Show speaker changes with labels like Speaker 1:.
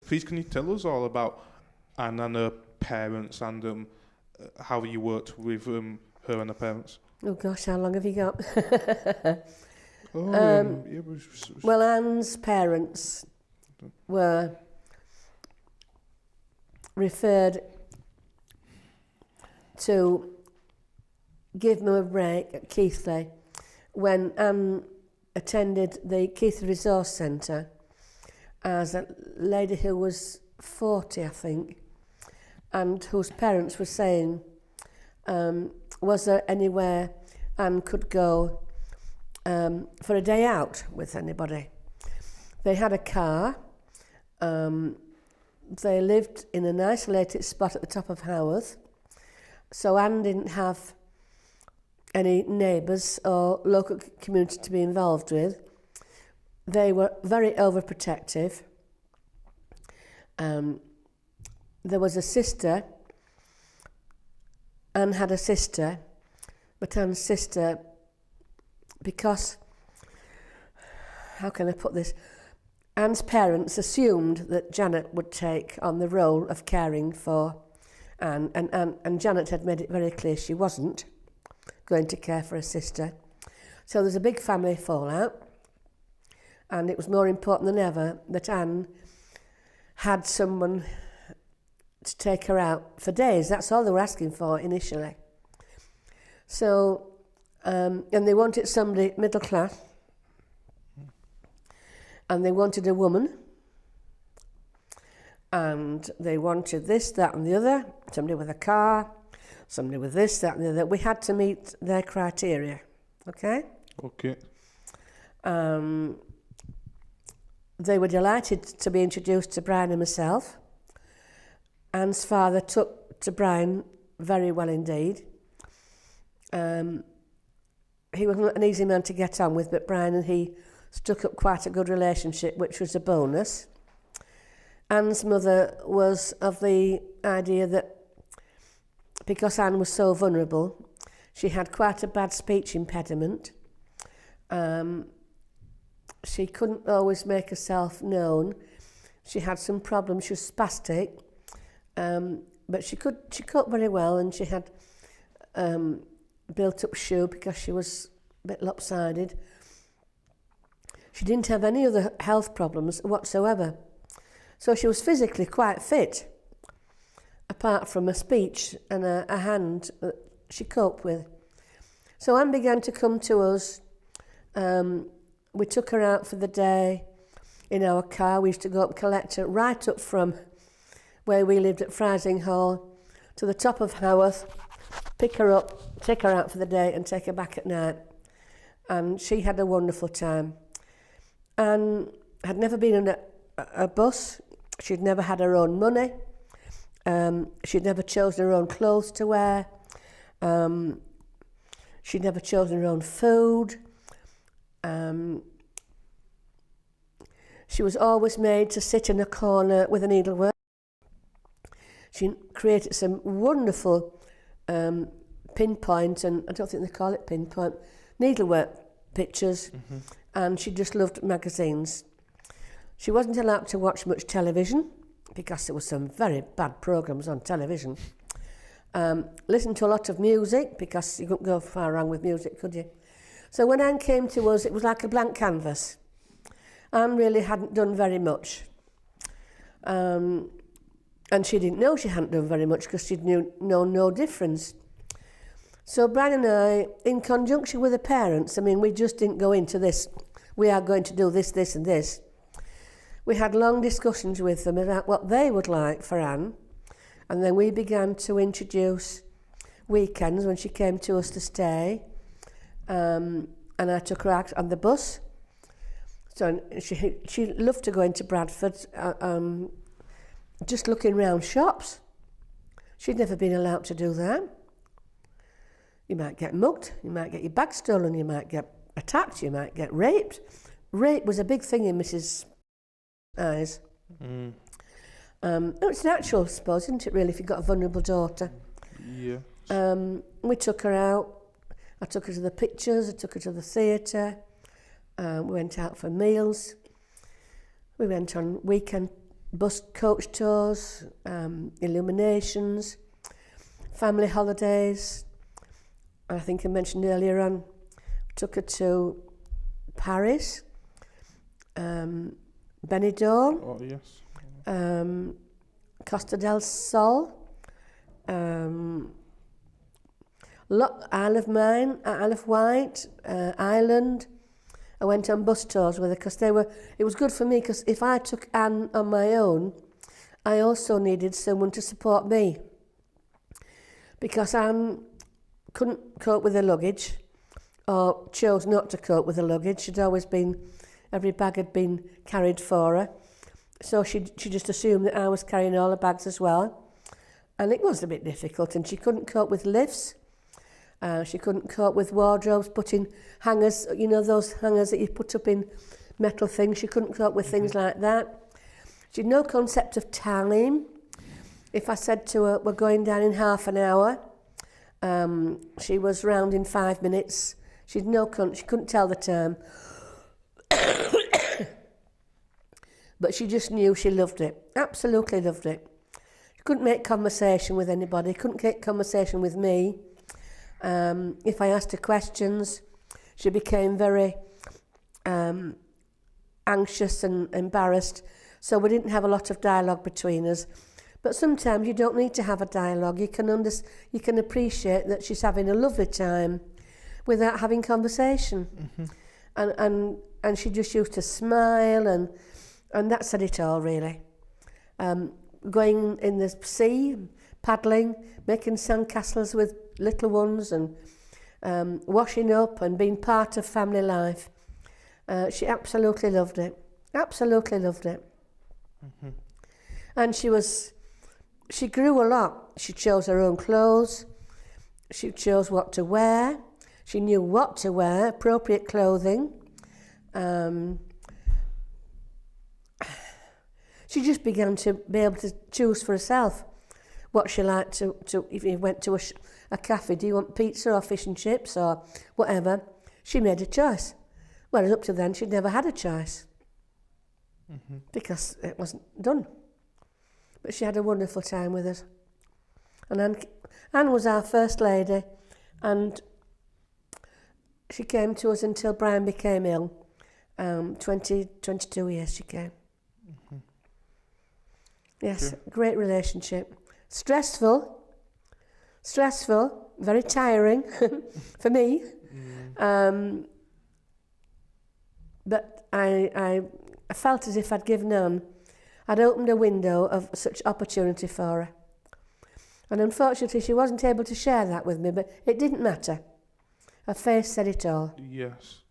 Speaker 1: please can you tell us all about Anne and her parents and how you worked with her and her parents?
Speaker 2: Oh gosh, how long have you got?
Speaker 1: Yeah,
Speaker 2: Well, Anne's parents were referred to give them a break at Keighley when Anne attended the Keighley Resource Centre as a lady who was 40, I think, and whose parents were saying, was there anywhere Anne could go for a day out with anybody? They had a car. They lived in an isolated spot at the top of Haworth, so Anne didn't have any neighbours or local community to be involved with. They were very overprotective. There was a sister. Anne had a sister, but Anne's sister, because, how can I put this? Anne's parents assumed that Janet would take on the role of caring for Anne, and Janet had made it very clear she wasn't going to care for her sister. So there's a big family fallout, and it was more important than ever that Anne had someone to take her out for days. That's all they were asking for initially. So, and they wanted somebody middle class, and they wanted a woman, and they wanted this, that and the other, somebody with a car, somebody with this, that and the other. We had to meet their criteria, okay?
Speaker 1: Okay.
Speaker 2: They were delighted to be introduced to Brian and myself. Anne's father took to Brian very well indeed. He was not an easy man to get on with, but Brian and he struck up quite a good relationship, which was a bonus. Anne's mother was of the idea that because Anne was so vulnerable, she had quite a bad speech impediment. She couldn't always make herself known. She had some problems. She was spastic, but she coped very well, and she had built up shoe because she was a bit lopsided. She didn't have any other health problems whatsoever. So she was physically quite fit, apart from a speech and a hand that she coped with. So Anne began to come to us. We took her out for the day in our car. We used to go up and collect her right up from where we lived at Frising Hall to the top of Haworth, pick her up, take her out for the day and take her back at night. And she had a wonderful time. Anne had never been in a bus. She'd never had her own money. She'd never chosen her own clothes to wear. She'd never chosen her own food. She was always made to sit in a corner with a needlework. She created some wonderful pinpoint, and I don't think they call it pinpoint, needlework pictures, and she just loved magazines. She wasn't allowed to watch much television because there were some very bad programmes on television. Listened to a lot of music because you couldn't go far wrong with music, could you? So when Anne came to us, it was like a blank canvas. Anne really hadn't done very much. And she didn't know she hadn't done very much because she'd known no difference. So Brian and I, in conjunction with the parents, I mean, we just didn't go into this, we are going to do this, this and this. We had long discussions with them about what they would like for Anne, and then we began to introduce weekends when she came to us to stay, and I took her out on the bus. So she loved to go into Bradford, just looking round shops. She'd never been allowed to do that. You might get mugged, you might get your bag stolen, you might get attacked, you might get raped. Rape was a big thing in Mrs. eyes. It's natural, I suppose, isn't it, really, if you've got a vulnerable daughter?
Speaker 1: Yeah.
Speaker 2: We took her out. I took her to the pictures, I took her to the theatre. We went out for meals. We went on weekend bus coach tours, illuminations, family holidays. I think I mentioned earlier on, took her to Paris, Benidorm,
Speaker 1: Oh, yes.
Speaker 2: Costa del Sol, Isle of Wight, Ireland. I went on bus tours with her because it was good for me, because if I took Anne on my own, I also needed someone to support me, because Anne couldn't cope with her luggage, or chose not to cope with her luggage. Every bag had been carried for her, so she just assumed that I was carrying all her bags as well, and it was a bit difficult. And she couldn't cope with lifts. She couldn't cope with wardrobes, putting hangers, those hangers that you put up in metal things. She couldn't cope with things like that. She had no concept of time. If I said to her, we're going down in half an hour, she was round in 5 minutes. She couldn't tell the time. But she just knew she loved it. Absolutely loved it. She couldn't make conversation with anybody, couldn't make conversation with me. If I asked her questions, she became very anxious and embarrassed. So we didn't have a lot of dialogue between us. But sometimes you don't need to have a dialogue. You can appreciate that she's having a lovely time without having conversation. Mm-hmm. And she just used to smile, and that said it all, really. Going in the sea, paddling, making sandcastles with little ones, and washing up and being part of family life. She absolutely loved it. Absolutely loved it. Mm-hmm. And she grew a lot. She chose her own clothes. She chose what to wear. She knew what to wear, appropriate clothing. She just began to be able to choose for herself what she liked to if you went to a cafe, do you want pizza or fish and chips or whatever? She made a choice. Whereas up to then, she'd never had a choice. Mm-hmm. Because it wasn't done. But she had a wonderful time with us. And Anne was our first lady, and she came to us until Brian became ill. 22 years she came. Mm-hmm. Yes, sure. Great relationship. Stressful, very tiring for me. Mm. But I felt as if I'd opened a window of such opportunity for her. And unfortunately, she wasn't able to share that with me, but it didn't matter. Her face said it all.
Speaker 1: Yes.